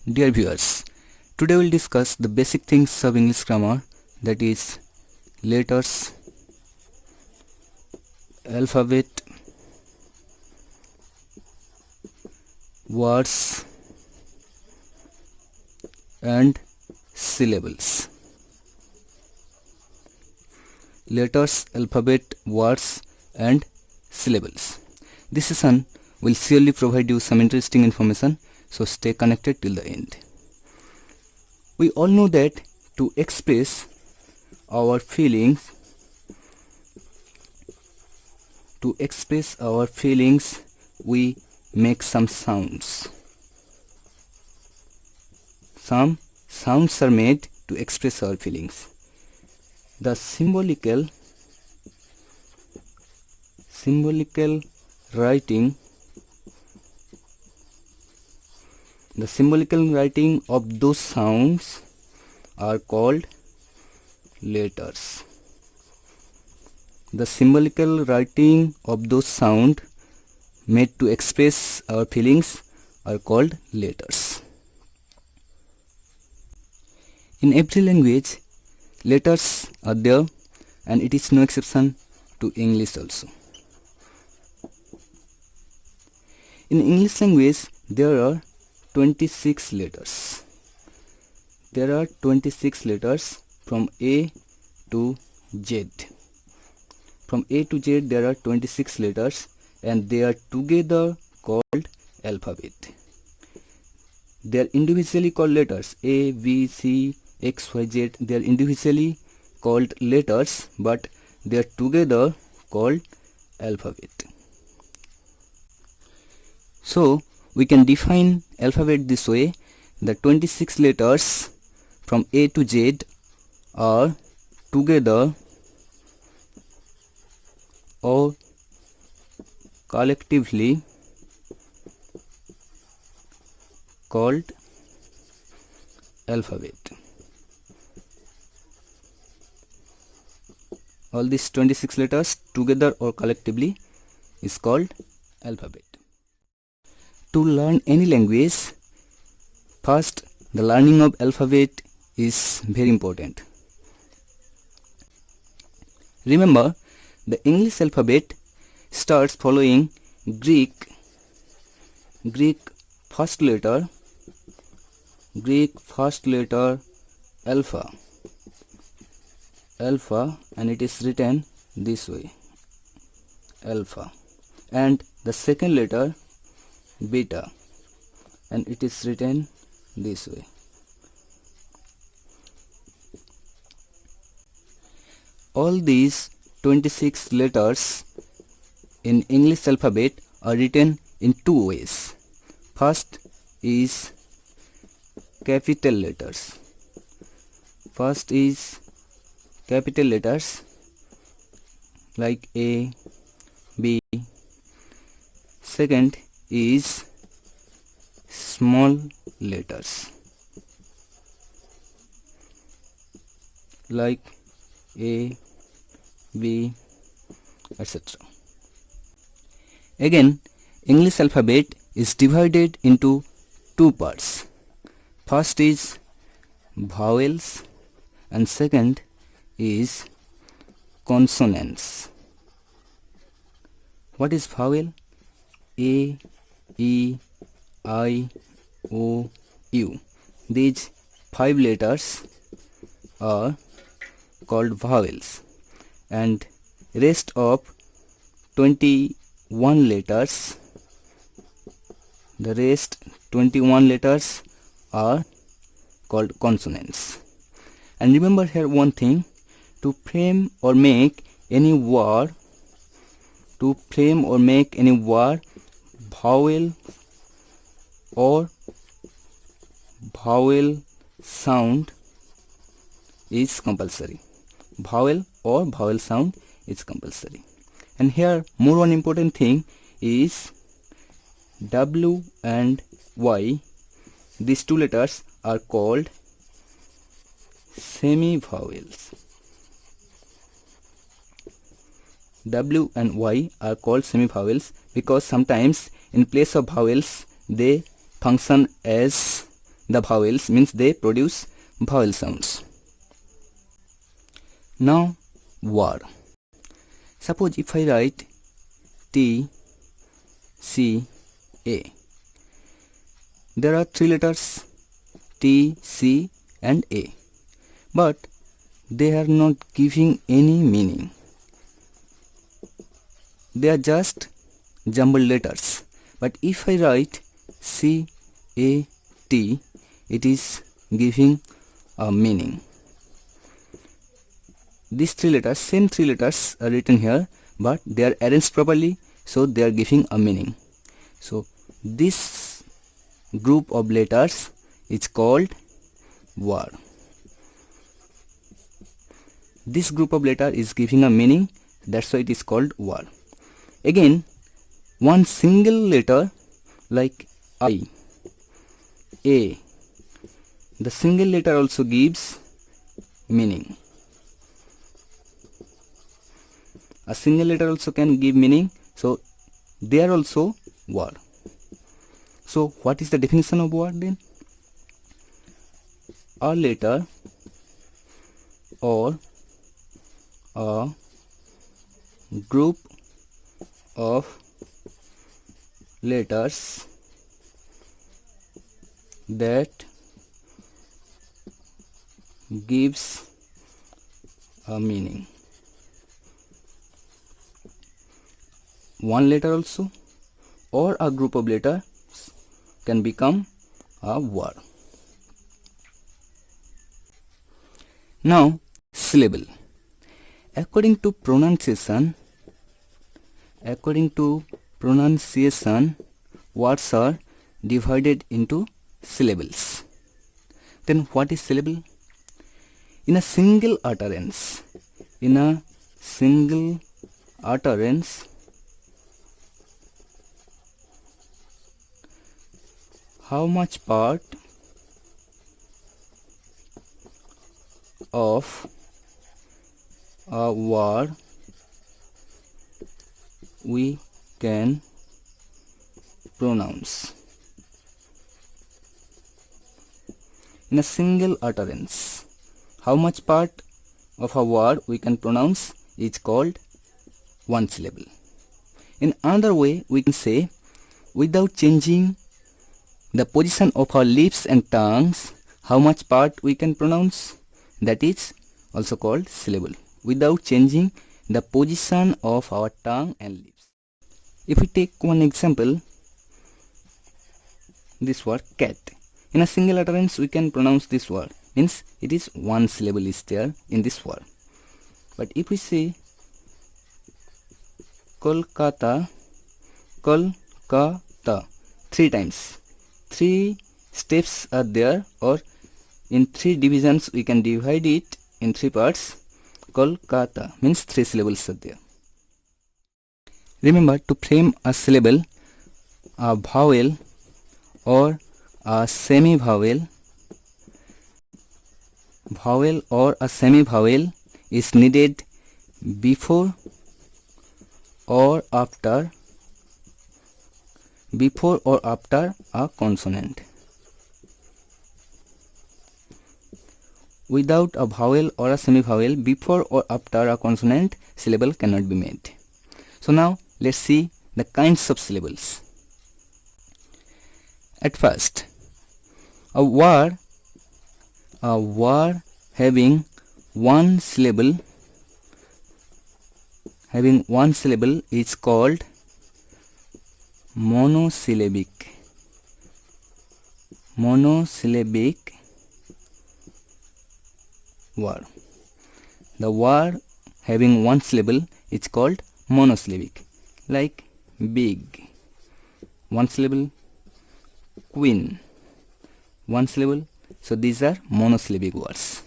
Dear viewers, today we'll discuss the basic things of English grammar, that is letters, alphabet, words and syllables. Letters, alphabet, words and syllables. This session will surely provide you some interesting information, so stay connected till the end. We all know that to express our feelings, we make some sounds. Some sounds are made to express our feelings. The symbolical writing of those sounds are called letters. The symbolical writing of those sounds made to express our feelings are called letters. In every language, letters are there, and it is no exception to English also. In English language, there are 26 letters. There are 26 letters from A to Z. From A to Z there are 26 letters, and they are together called alphabet. They are individually called letters A, B, C, X, Y, Z. They are individually called letters, but they are together called alphabet. So we can define alphabet this way: the 26 letters from A to Z are together or collectively called alphabet. All these 26 letters together or collectively is called alphabet. To learn any language, first the learning of alphabet is very important. Remember, the English alphabet starts following Greek first letter alpha, and it is written this way, alpha, and the second letter beta, and it is written this way. All these 26 letters in English alphabet are written in two ways. First is capital letters. Like A, B. Second is small letters like A, B, etc. Again, English alphabet is divided into two parts. First is vowels and second is consonants. What is vowel? A, E, I, O, U. These 5 letters are called vowels, and rest of 21 letters, are called consonants. And remember here one thing: to frame or make any word, vowel or vowel sound is compulsory. And here more one important thing is W and Y. These two letters are called semi-vowels. W and Y are called semi-vowels because sometimes in place of vowels they function as the vowels, means they produce vowel sounds. Now war. Suppose if I write T, C, A. There are three letters T, C and A, but they are not giving any meaning. They are just jumbled letters. But if I write C, A, T, it is giving a meaning. These same three letters are written here, but they are arranged properly, so they are giving a meaning. So this group of letters is called word. This group of letter is giving a meaning, that's why it is called word. Again, one single letter like I, A, the single letter also gives meaning. A single letter also can give meaning, so they are also word. So what is the definition of word then? A letter or a group of letters that gives a meaning. One letter also or a group of letters can become a word. Now syllable. According to pronunciation, words are divided into syllables. Then what is syllable? In a single utterance, how much part of a word we can pronounce? In a single utterance, how much part of a word we can pronounce is called one syllable. In another way, we can say, without changing the position of our lips and tongues, how much part we can pronounce, that is also called syllable. Without changing the position of our tongue and lips. If we take one example, this word cat. In a single utterance we can pronounce this word, means it is one syllable is there in this word. But if we say Kolkata, three times, three steps are there, or in three divisions we can divide it in three parts. Kolkata means three syllables are there. Remember, to frame a syllable, a vowel or a semi-vowel, or a semi-vowel is needed before or after a consonant. Without a vowel or a semi-vowel before or after a consonant, syllable cannot be made. So now let's see the kinds of syllables. At first, a word having one syllable is called monosyllabic word. The word having one syllable is called monosyllabic, like big, one syllable, queen, one syllable. So these are monosyllabic words.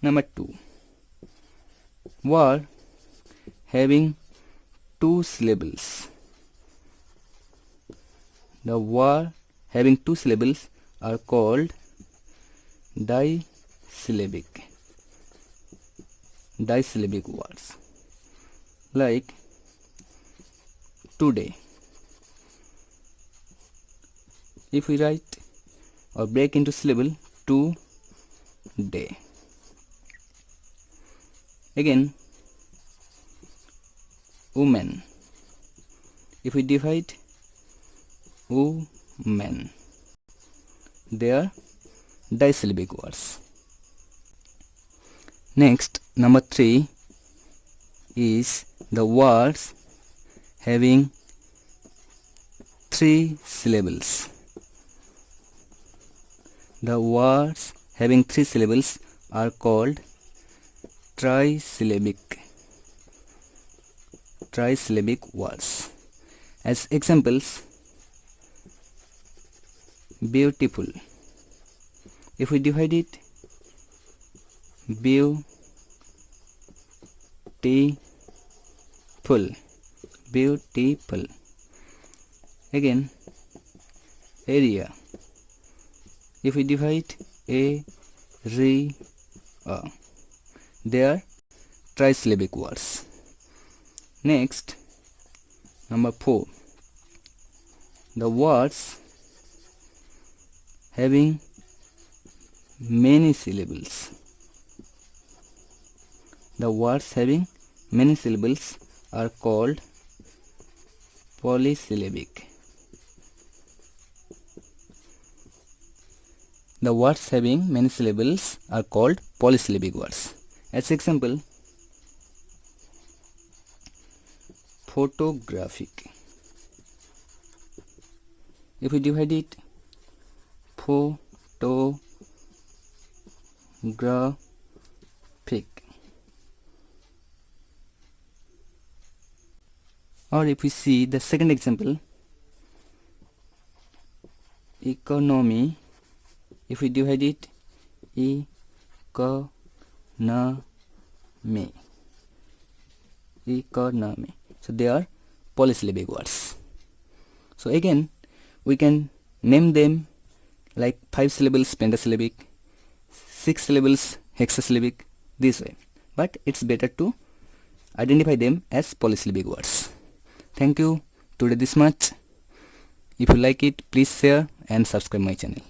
Number 2, word having two syllables. The word having two syllables are called disyllabic words, like today. If we write or break into syllable today. Again, woman. If we divide woman, they are disyllabic words. Next, number 3 is the words having 3 syllables. The words having 3 syllables are called trisyllabic words. As examples, beautiful. If we divide it, beautiful. Again, area. If we divide area, they are trisyllabic words. Next, number 4, the words having many syllables. The words having many syllables are called polysyllabic. The words having many syllables are called polysyllabic words. As example, photographic. If we divide it, photographic. Or if we see the second example, economy. If we divide it, economy. So they are polysyllabic words. So again, we can name them like 5 syllables pentasyllabic, 6 syllables hexasyllabic, this way. But it's better to identify them as polysyllabic words. Thank you. Today this much. If you like it, please share and subscribe my channel.